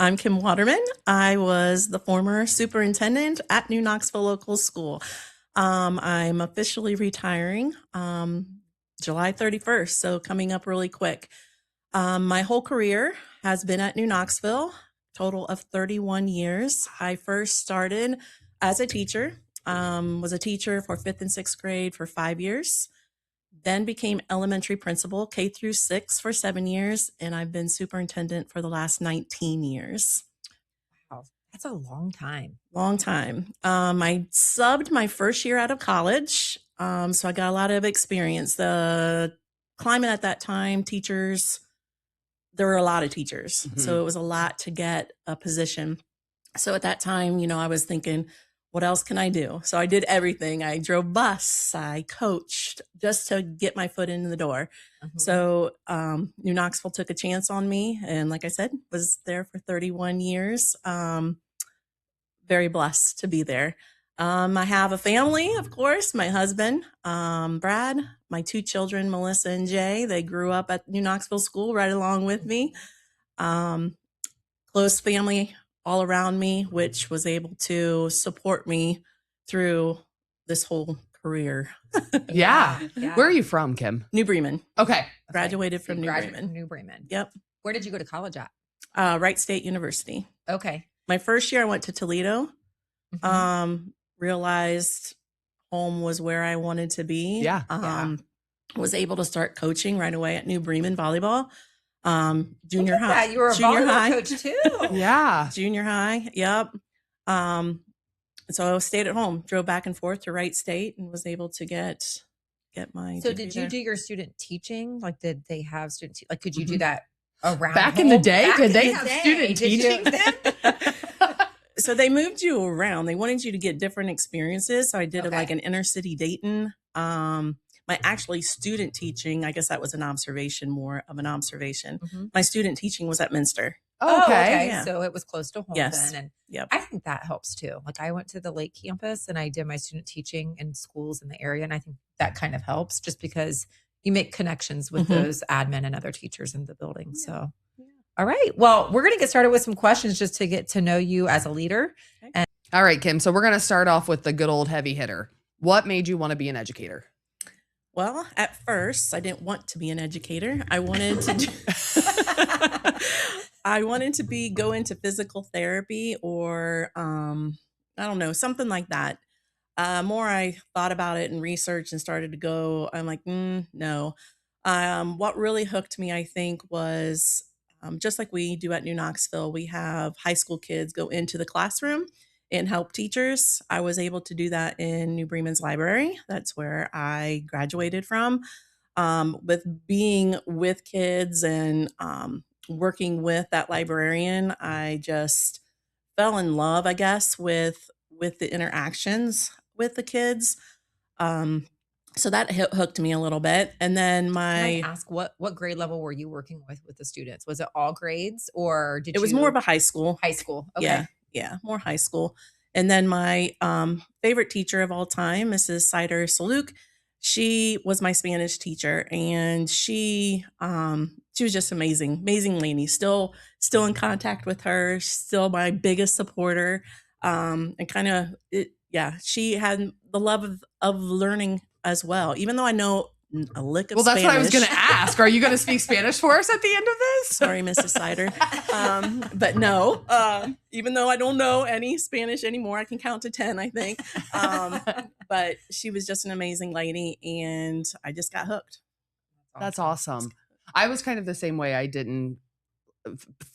I'm Kim Waterman. I was the former superintendent at New Knoxville Local School. I'm officially retiring July 31st, so coming up really quick. My whole career has been at New Knoxville, total of 31 years. I first started as a teacher, was a teacher for 5th and 6th grade for 5 years, then became elementary principal, K through 6 for 7 years, and I've been superintendent for the last 19 years. Wow, that's a long time. Long time. I subbed my first year out of college, so I got a lot of experience. The climate at that time, teachers, there were a lot of teachers, so it was a lot to get a position. So at that time, I was thinking, what else can I do? So I did everything. I drove bus, I coached just to get my foot in the door. So New Knoxville took a chance on me. And like I said, was there for 31 years. Very blessed to be there. I have a family, of course, my husband, Brad, my 2 children, Melissa and Jay. They grew up at New Knoxville School right along with me. Close family all around me, which was able to support me through this whole career. Yeah. Where are you from, Kim? New Bremen. Okay. Graduated from New Bremen. New Bremen. Yep. Where did you go to college at? Wright State University. Okay. My first year I went to Toledo. Realized home was where I wanted to be. Yeah. Was able to start coaching right away at New Bremen volleyball. Junior Look at high. that. You were a junior volleyball high. coach too. Yeah. Junior high. Yep. So I stayed at home, drove back and forth to Wright State, and was able to get my. So did you do your student teaching? Like, did they have student like? Could you do that around Back in the day? Back Did in they the have day. student Did you- teaching? So they moved you around. They wanted you to get different experiences. So I did like an inner city Dayton. My actually student teaching, I guess that was more of an observation. My student teaching was at Minster. Okay. Yeah. So it was close to home then. And Yep. I think that helps too. Like I went to the Lake campus and I did my student teaching in schools in the area. And I think that kind of helps just because you make connections with those admin and other teachers in the building. So, all right. Well, we're going to get started with some questions just to get to know you as a leader. Okay. All right, Kim. So we're going to start off with the good old heavy hitter. What made you want to be an educator? Well, at first, I didn't want to be an educator. I wanted to go into physical therapy or I don't know, something like that. More I thought about it and researched and started to go, I'm like, no. What really hooked me, I think, was just like we do at New Knoxville, we have high school kids go into the classroom and help teachers. I was able to do that in New Bremen's library. That's where I graduated from. With being with kids and working with that librarian, I just fell in love, I guess, with the interactions with the kids. So that hooked me a little bit. And then Can I ask what grade level were you working with the students? Was it all grades or it was more of a high school? High school. Okay. Yeah, more high school. And then my favorite teacher of all time, Mrs. Sider Saluk, she was my Spanish teacher, and she was just amazing lady. Still in contact with her. Still my biggest supporter. And she had the love of learning as well. Even though I know a lick of Spanish. Well, that's what I was going to ask. Are you going to speak Spanish for us at the end of this? Sorry, Mrs. Sider. But no, even though I don't know any Spanish anymore, I can count to 10, I think. But she was just an amazing lady, and I just got hooked. That's awesome. I was kind of the same way. I didn't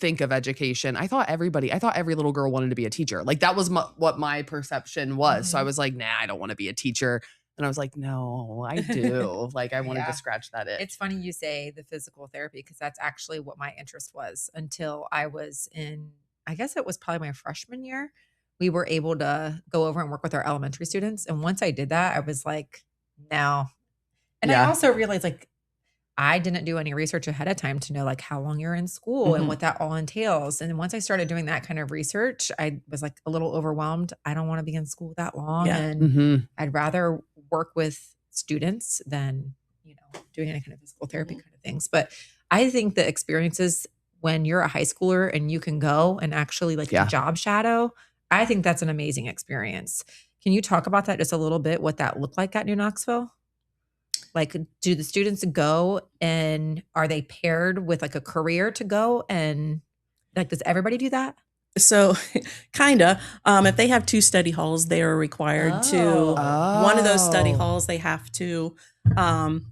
think of education. I thought every little girl wanted to be a teacher. Like that was what my perception was. So I was like, nah, I don't want to be a teacher. And I was like, no, I do. Like I wanted to scratch that itch. It's funny you say the physical therapy because that's actually what my interest was until I was in, I guess it was probably my freshman year. We were able to go over and work with our elementary students. And once I did that, I was like, no. And I also realized like, I didn't do any research ahead of time to know like how long you're in school and what that all entails. And once I started doing that kind of research, I was like a little overwhelmed. I don't want to be in school that long. And I'd rather work with students than, doing any kind of physical therapy kind of things. But I think the experiences when you're a high schooler and you can go and actually like Yeah. job shadow, I think that's an amazing experience. Can you talk about that just a little bit, what that looked like at New Knoxville? Like, do the students go and are they paired with like a career to go? And like, does everybody do that? So, kinda. If they have 2 study halls, they are required to one of those study Oh. halls, they have to, um,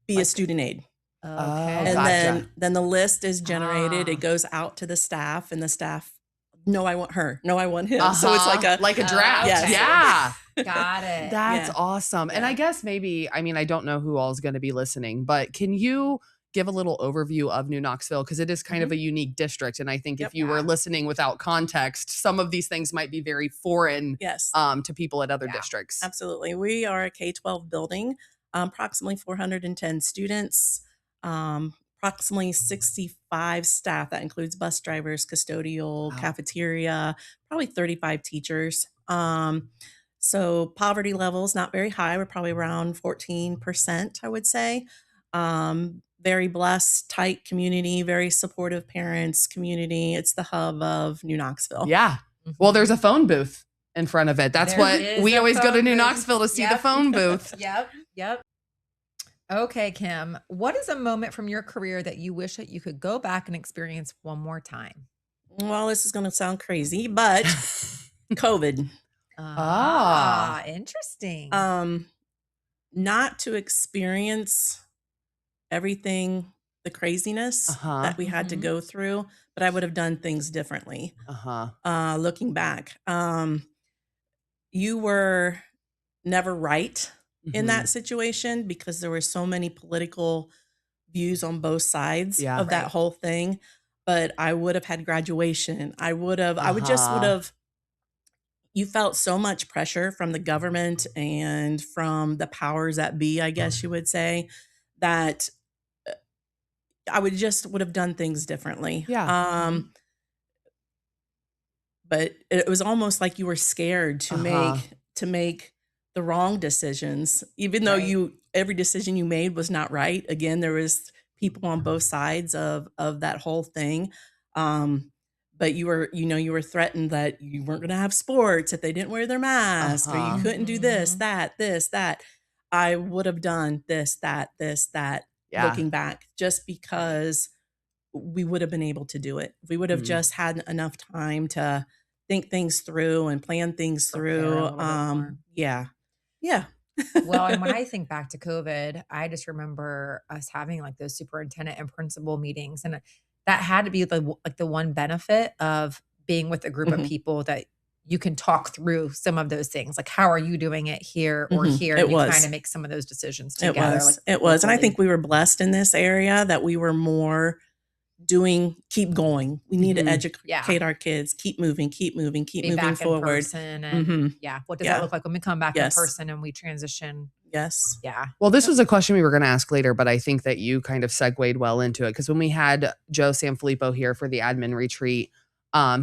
be a Like, student aide. Oh, And okay. gotcha. then the list is generated, it Ah, goes out to the staff, and the staff, "No, I want her. No, I want him." So it's Uh-huh. Like a draft. yes. okay. Yeah. Got it. That's Yeah, awesome. And yeah. I guess maybe, I mean, I don't know who all is going to be listening, but can you give a little overview of New Knoxville? Because it is kind of Mhm. a unique district. And I think if Yep. you were Yeah. listening without context, some of these things might be very foreign Yes. to people at other Yeah. districts. Absolutely. We are a K-12 building, approximately 410 students, approximately 65 staff. That includes bus drivers, custodial, Wow. cafeteria, probably 35 teachers. So poverty levels not very high. We're probably around 14%, I would say. Very blessed, tight community, very supportive parents, community. It's the hub of New Knoxville. Yeah. Well, there's Mhm. a phone booth in front of it. That's There what is we a always go to phone New booth. Knoxville to see the Yep. phone booth. Yep. Yep. Okay, Kim. What is a moment from your career that you wish that you could go back and experience one more time? Well, this is going to sound crazy, but COVID. Ah. Interesting. Um, Not to experience everything, the craziness Uh-huh. that we had to Mhm. go through, but I would have done things differently. Uh-huh. Looking back, you were never right in Hmm. that situation because there were so many political views on both sides Yeah. of that Right. whole thing. But I would have had graduation. I would just would Uh-huh. have you felt so much pressure from the government and from the powers that be, I guess you would say, that I would have done things differently. Yeah. Mhm. But it was almost like you were scared Uh-huh. to make the wrong decisions, even though Right. you every decision you made was not right. Again, there was people on both sides of that whole thing. But you were threatened that you weren't going to have sports if they didn't wear their mask, or you Uh-huh. couldn't do this, Mhm. that, this, that. I would have done this, that, Yeah. looking back, just Right. because we would have been able to do it. We would have Mm. just had enough time to think things through and plan things Prepare a through. little bit more. Yeah. Yeah. Well, and when I think back to COVID, I just remember us having like those superintendent and principal meetings, and that had to be like the one benefit of being with a group of Mhm, people that you can talk through some of those things. Like, how are you doing it here or mhm. here? It And you kind was. of make some of those decisions It together, like was. It was, and I think locally. we were blessed in this area that we were more doing keep going. We need to Mhm. Yeah. educate our kids, keep Be moving back in forward. person. And Mhm. yeah, what does that Yeah. look like when we come back in Yes. person and we transition? Yes. Yeah. Well, this Yep. was a question we were going to ask later, but I think that you kind of segued well into it because when we had Joe Sanfilippo here for the admin retreat,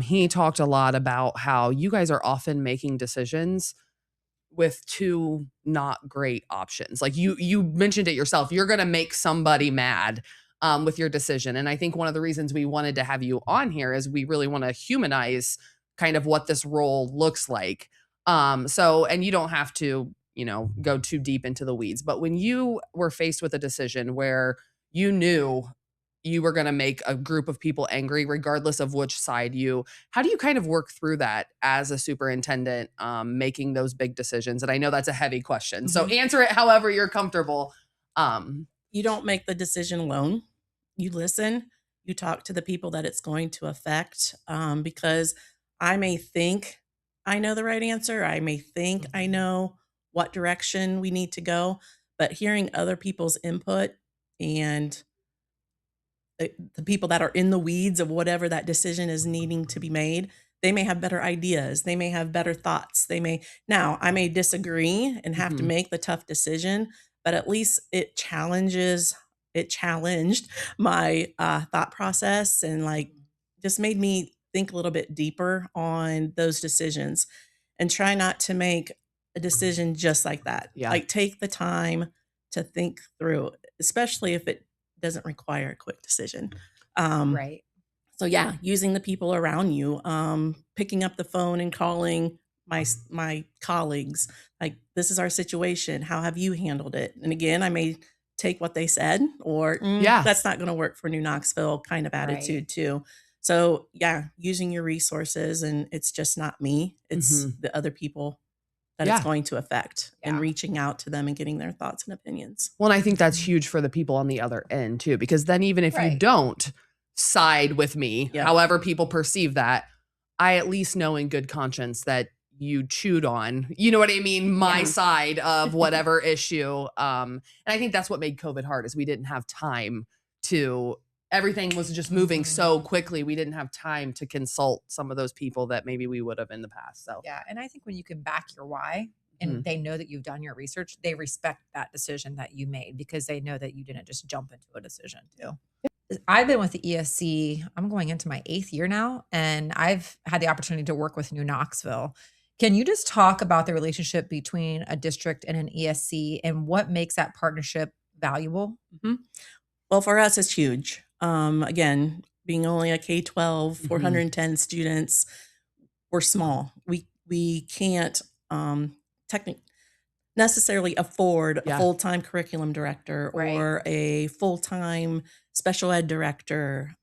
he talked a lot about how you guys are often making decisions with two not great options. Like you mentioned it yourself, you're going to make somebody mad with your decision. And I think one of the reasons we wanted to have you on here is we really want to humanize kind of what this role looks like. So, and you don't have to, go too deep into the weeds, but when you were faced with a decision where you knew you were going to make a group of people angry, regardless of which side how do you kind of work through that as a superintendent, making those big decisions? And I know that's a heavy question, so Mhm. answer it however you're comfortable. Um, You don't make the decision alone. You listen, you talk to the people that it's going to affect, because I may think I know the right answer. I may think I Mhm. know what direction we need to go, but hearing other people's input and the people that are in the weeds of whatever that decision is needing to be made, they may have better ideas. They may have better thoughts. I may disagree and have to mhm, make the tough decision, but at least it challenged my thought process and like Mhm. just made me think a little bit deeper on those decisions and try not to make a decision just like that. yeah. Like take the time to think through, especially if it doesn't require a quick decision. Right. So yeah, using the people around you, picking up the phone and calling my colleagues, like, "This is our situation. How have you handled it?" And again, I may take what they said or, Yeah. that's not gonna work for New Knoxville," kind of Right. attitude too. So yeah, using your resources, and it's just not me, it's Mhm. the other people that it's Yeah. going to affect, and Yeah. reaching out to them and getting their thoughts and opinions. Well, and I think that's Mhm. huge for the people on the other end too, because then even if you Right. don't side with me, Yep. however people perceive that, I at least know in good conscience that you chewed on, you know what I mean, my Yeah. side of whatever issue. And I think that's what made COVID hard is we didn't have time to everything was just moving so Mhm. quickly. We didn't have time to consult some of those people that maybe we would have in the past. So, Yeah, and I think when you can back your why and mhm. they know that you've done your research, they respect that decision that you made because they know that you didn't just jump into a decision too. I've been with the ESC, I'm going into my 8th year now, and I've had the opportunity to work with New Knoxville. Can you just talk about the relationship between a district and an ESC and what makes that partnership valuable? Mhm. Well, for us, it's huge. Again, being only a K-12, Mhm. 410 students, we're small. We can't technically necessarily afford a Yeah. full-time curriculum director Right. or a full-time special ed director.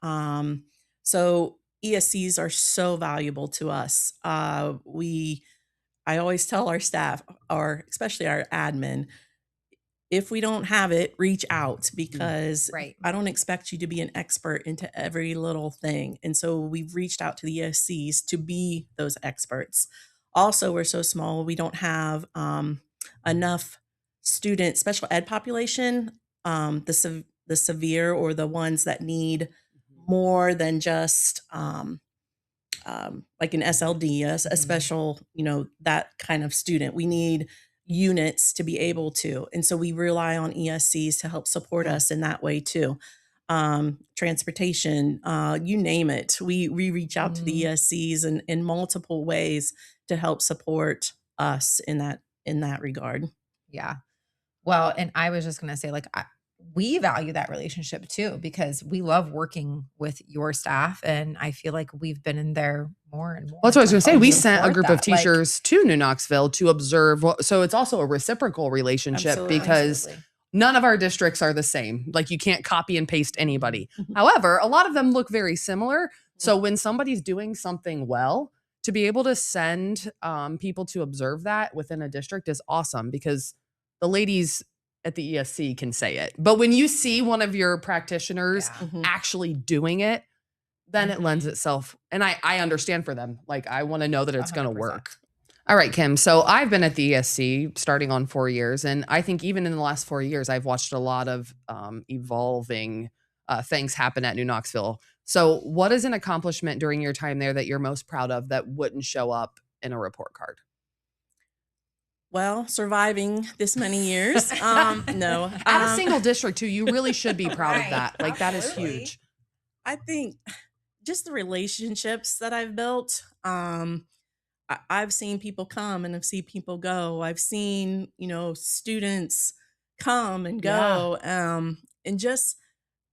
So ESCs are so valuable to us. I always tell our staff, or especially our admin, if we don't have it, reach out, Mhm. because Right. I don't expect you to be an expert into every little thing. And so we've reached out to the ESCs to be those experts. Also, we're so small, we don't have enough student special ed population, the severe or the ones that need Mhm. more than just like an SLD, a Mhm. special, that kind of student. We need units to be able to. And so we rely on ESCs to help support Yeah. us in that way too. Transportation, you name it. We reach out to the Mhm. ESCs in multiple ways to help support us in that regard. Yeah. Well, and I was just gonna say, like, we value that relationship too because we love working with your staff, and I feel like we've been in there more and Well, that's more what I was to gonna say. help We sent a support group of that. Like, teachers to New Knoxville to observe. So it's also a reciprocal relationship Absolutely. because absolutely. none of our districts are the same. Like you can't copy and paste Mhm. anybody. Mhm. However, a lot of them look very similar. Mhm. So when somebody's doing something well, to be able to send people to observe that within a district is awesome because the ladies at the ESC can say it. But when you see one of your practitioners Yeah. Mhm. actually doing it, then it lends Mhm. itself. And I understand for them. Like I want to know that it's going to 100%. work. All right, Kim. So I've been at the ESC starting on 4 years. And I think even in the last 4 years, I've watched a lot of evolving things happen at New Knoxville. So, what is an accomplishment during your time there that you're most proud of that wouldn't show up in a report card? Well, surviving this many years. No. At a single district, too, you really should be proud of Right. that. Like, that is Absolutely. huge. I think just the relationships that I've built. I've seen people come and I've seen people go. I've seen, students come and Yeah. go. And just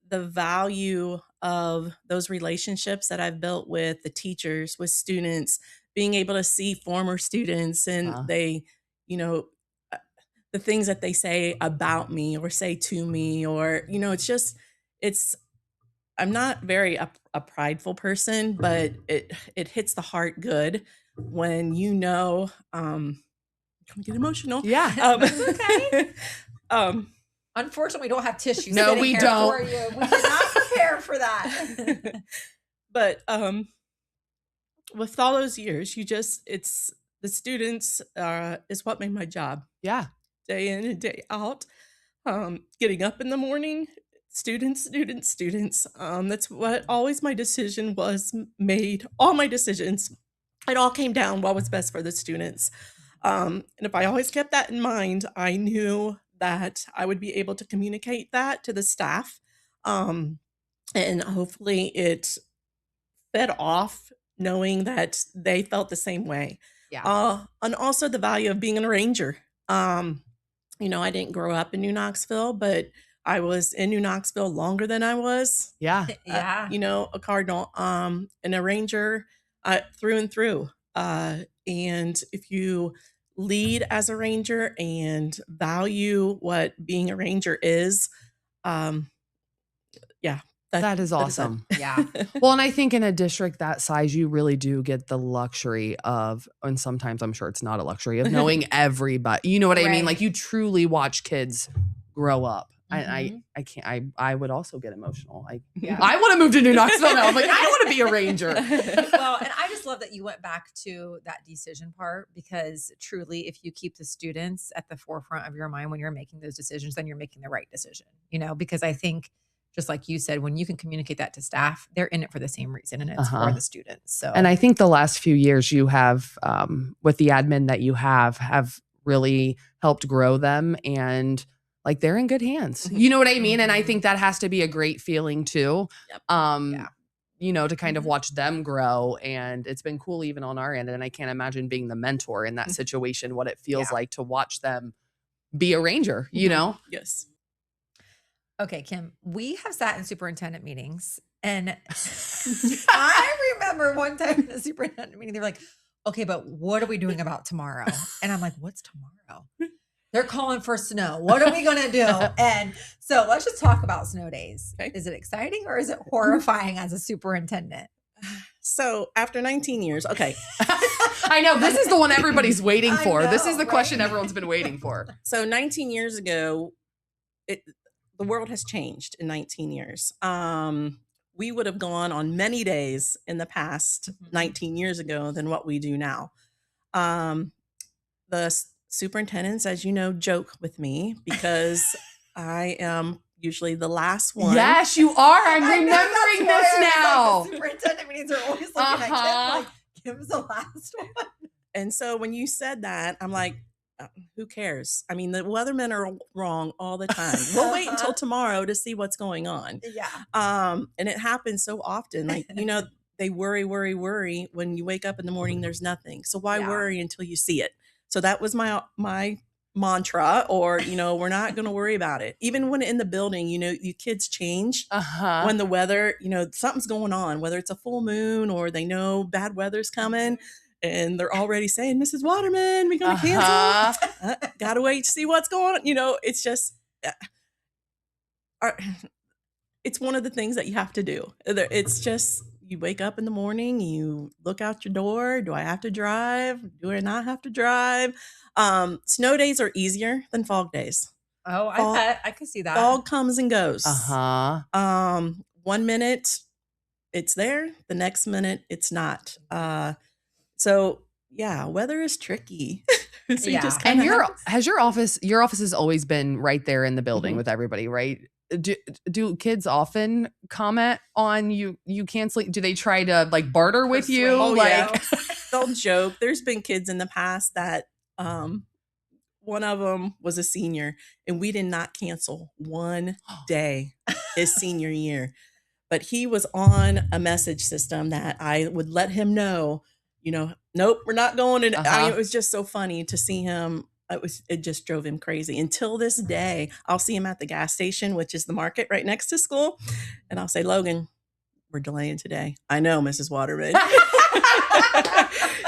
the value of those relationships that I've built with the teachers, with students, being able to see former students, and Uh, you know, uh, the things that they say about me or say to me, or, it's I'm not very a prideful person, but it hits the heart good when I'm get emotional. yeah. Um, That's okay. um, Unfortunately, we don't have tissue No, sitting we here don't. for you. We did not prepare for that. but with all those years, it's the students is what made my job Yeah. day in and day out. Getting up in the morning, students, students, students. That's what always my decision was made. All my decisions, it all came down what was best for the students. And if I always kept that in mind, I knew that I would be able to communicate that to the staff. Um, and hopefully it fed off knowing that they felt the same way. Yeah. And also the value of being a ranger. I didn't grow up in New Knoxville, but I was in New Knoxville longer than I was, Yeah. Yeah. a cardinal, and a ranger, through and through. And if you lead as a ranger and value what being a ranger is, um, yeah, That is that is it. awesome. Yeah. Well, and I think in a district that size, you really do get the luxury of, and sometimes I'm sure it's not a luxury, of knowing everybody. You know what I mean? Like Right. you truly watch kids grow up. Mhm. I can't, I would also get emotional. Yeah. I want to move to New Knoxville now. I'm like, I want to be a ranger. Well, and I just love that you went back to that decision part, because truly, if you keep the students at the forefront of your mind when you're making those decisions, then you're making the right decision, because I think, just like you said, when you can communicate that to staff, they're in it for the same reason, and it's for the students. So, And I think the last few years you have, with the admin that you have really helped grow them, and like they're in good hands. You know what I mean? And I think that has to be a great feeling too. Yep. Yeah. To kind of watch them grow. And it's been cool even on our end. And I can't imagine being the mentor in that situation, what it feels Yeah. like to watch them be a ranger, you know? Yes. Okay, Kim, we have sat in superintendent meetings, and I remember one time in the superintendent meeting, they were like, okay, but what are we doing about tomorrow? And I'm like, what's tomorrow? They're calling for snow. What are we going to do? And so let's just talk about snow days. Okay. Is it exciting or is it horrifying as a superintendent? So after 19 years, okay. I know this is the one everybody's waiting I for. This know, is the question right? everyone's been waiting for. So 19 years ago, the world has changed in 19 years. We would have gone on many days in the past 19 years ago than what we do now. The superintendents, as you know, joke with me because I am usually the last one. Yes, you are. I'm I know, that's remembering why this I was like, now. the superintendent meetings are always looking at Kim like, Kim's the last one. And so when you said that, I'm like, who cares? I mean, the weathermen are wrong all the time. We'll wait until tomorrow to see what's going on. Yeah. And it happens so often. Like, they worry when you wake up in the morning, there's nothing. So why Yeah. worry until you see it? So that was my mantra, or, we're not going to worry about it. Even when in the building, you kids change when the weather, something's going on, whether it's a full moon or they know bad weather's coming. And they're already saying, Mrs. Waterman, we're going to cancel. Gotta wait to see what's going on. It's just, it's one of the things that you have to do. It's just, you wake up in the morning, you look out your door. Do I have to drive? Do I not have to drive? Snow days are easier than fog days. Oh, I bet. I could see that. Fog comes and goes. 1 minute it's there, the next minute it's not. So yeah, weather is tricky. So Yeah. And your office has always been right there in the building Mhm. with everybody, right? Do kids often comment on you canceling? Do they try to like barter with you? Oh, like yeah. They'll joke. There's been kids in the past that one of them was a senior and we did not cancel one day his senior year. But he was on a message system that I would let him know, nope, we're not going. And I mean, it was just so funny to see him. It just drove him crazy. Until this day, I'll see him at the gas station, which is the market right next to school. And I'll say, Logan, we're delaying today. I know, Mrs. Waterman.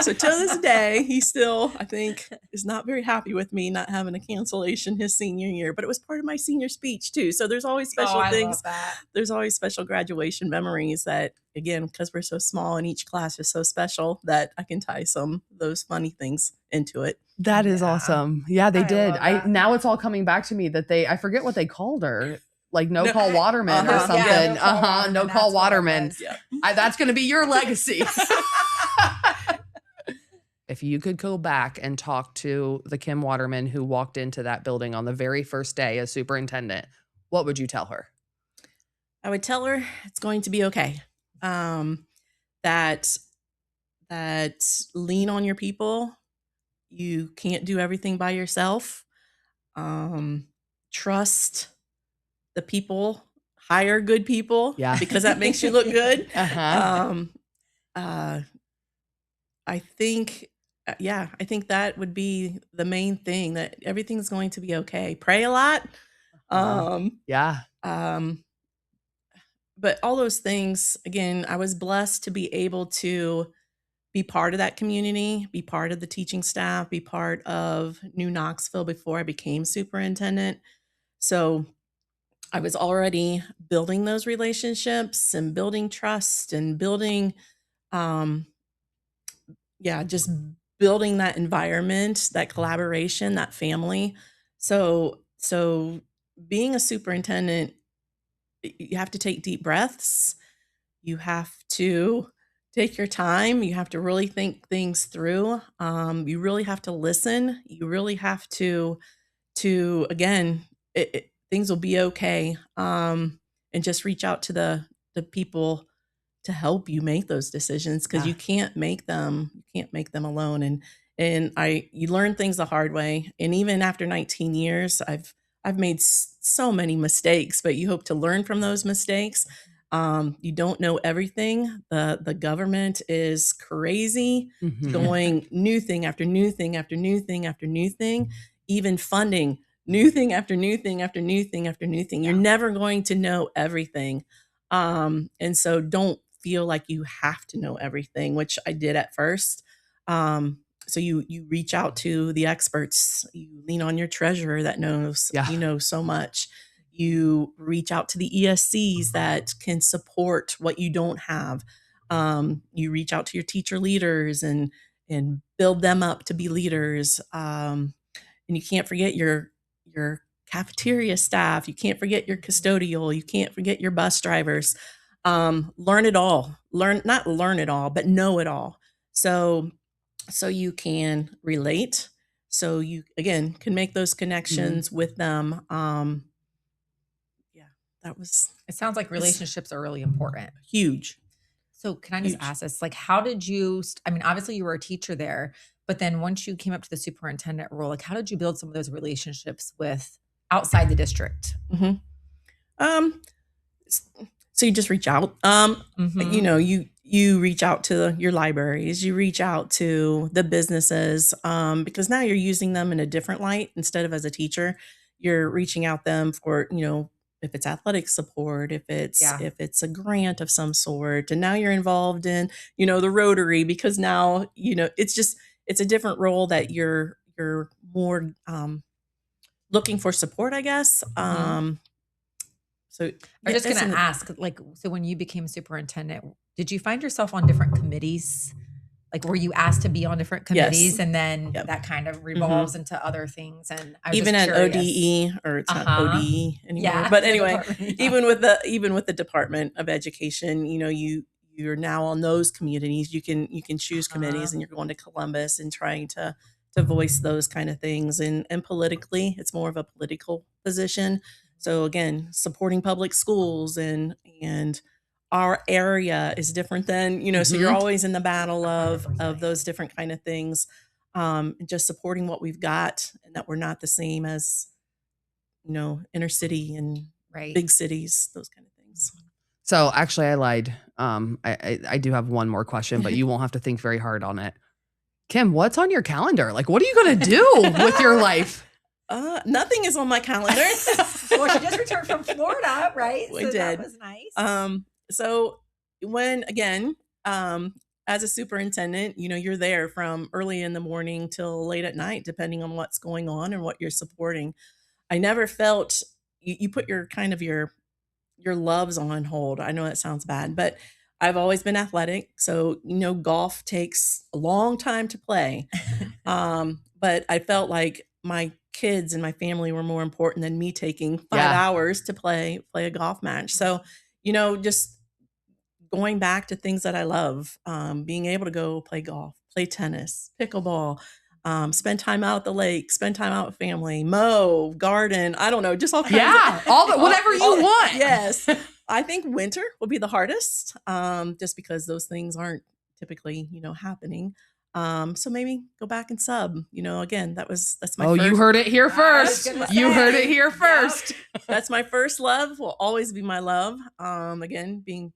So till this day, he still, I think, is not very happy with me not having a cancellation his senior year. But it was part of my senior speech too. So there's always special things. Love that. There's always special graduation memories that, again, because we're so small and each class is so special, that I can tie some of those funny things into it. That is awesome. Yeah, they did. love that. Now it's all coming back to me that I forget what they called her. Like no call Waterman or something. Yeah, no call Waterman. Yeah. That's going to be your legacy. If you could go back and talk to the Kim Waterman who walked into that building on the very first day as superintendent, what would you tell her? I would tell her it's going to be okay. That lean on your people. You can't do everything by yourself. Trust the people. Hire good people. Yeah. Because that makes you look good. I think that would be the main thing, that everything's going to be okay. Pray a lot. Wow. Um, Yeah. um, but all those things, again, I was blessed to be able to be part of that community, be part of the teaching staff, be part of New Knoxville before I became superintendent. So I was already building those relationships and building trust and building, um, yeah, just building that environment, that collaboration, that family. So being a superintendent, you have to take deep breaths. You have to take your time. You have to really think things through. You really have to listen. You really have to again, things will be okay. And just reach out to the people to help you make those decisions because Yeah. you can't make them alone. And I you learn things the hard way. And even after 19 years, I've made so many mistakes, but you hope to learn from those mistakes. You don't know everything. The government is crazy, Mhm. going new thing after new thing after new thing after new thing, even funding new thing after new thing after new thing after new thing. You're Yeah. never going to know everything. And so don't feel like you have to know everything, which I did at first. So you reach out to the experts, you lean on your treasurer that knows, Yeah. so much. You reach out to the ESCs that can support what you don't have. You reach out to your teacher leaders and build them up to be leaders. And you can't forget your cafeteria staff. You can't forget your custodial. You can't forget your bus drivers. Learn it all. Not learn it all, but know it all. So you can relate. So you again can make those Mhm. connections with them. Yeah, that was It sounds like it's relationships are really important. huge, So can I just huge. ask this? Like, how did you, I mean, obviously you were a teacher there, but then once you came up to the superintendent role, like, how did you build some of those relationships with outside the district? Hmm. Um, s- so you just reach out. Mm-hmm. You reach out to your libraries, you reach out to the businesses, because now you're using them in a different light instead of as a teacher. You're reaching out them for, if it's athletic support, Yeah. if it's a grant of some sort, and now you're involved in, the Rotary because now, it's a different role that you're more looking for support, I guess. Mm-hmm. So I yeah, was just it's gonna an ask, like, so when you became superintendent, did you find yourself on different committees? Like, were you asked to be on different yes. committees and then Yep. that kind of Hmm. revolves into other things? And I was Even just at curious. ODE, or it's not Uh-huh. ODE anymore. Yeah. But The anyway, department. Yeah. even with the Department of Education, you're now on those communities. You can choose Uh-huh. committees, and you're going to Columbus and trying to voice those kind of things. And politically, it's more of a political position. So again, supporting public schools and our area is different than, so you're Mhm. always in the battle of 100%. those different kind of things. And just supporting what we've got and that we're not the same as, inner city and Right. big cities, those kind of things. So actually, I lied. I do have one more question, but you won't have to think very hard on it. Kim, what's on your calendar? Like, what are you gonna do with your life? Nothing is on my calendar. Well, she just returned from Florida, right? We So that did. was nice. So when again, as a superintendent, you're there from early in the morning till late at night, depending on what's going on and what you're supporting. I never felt you put your kind of your loves on hold. I know that sounds bad, but I've always been athletic. So, golf takes a long time to play. But I felt like my kids and my family were more important than me taking 5 Yeah. hours to play a golf match. So, just going back to things that I love, being able to go play golf, play tennis, pickleball, spend time out at the lake, spend time out with family, mow, garden. I don't know, just all kinds of Yeah. All the whatever you want. yes. I think winter will be the hardest, just because those things aren't typically, happening. So maybe go back and sub. Again, that's my Oh, you first. heard it here I was first. gonna You heard it say, here yep. first. That's my first love. Will always be my love. Again, being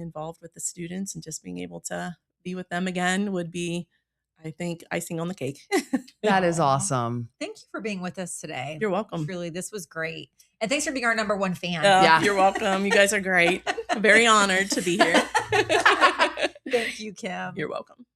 involved with the students and just being able to be with them again would be, I think, icing on the cake. That is Aw. awesome. Thank you for being with us today. You're welcome. Truly, this was great. And thanks for being our number one fan. Yeah. You're welcome. You guys are great. I'm very honored to be here. Thank you, Kim. You're welcome.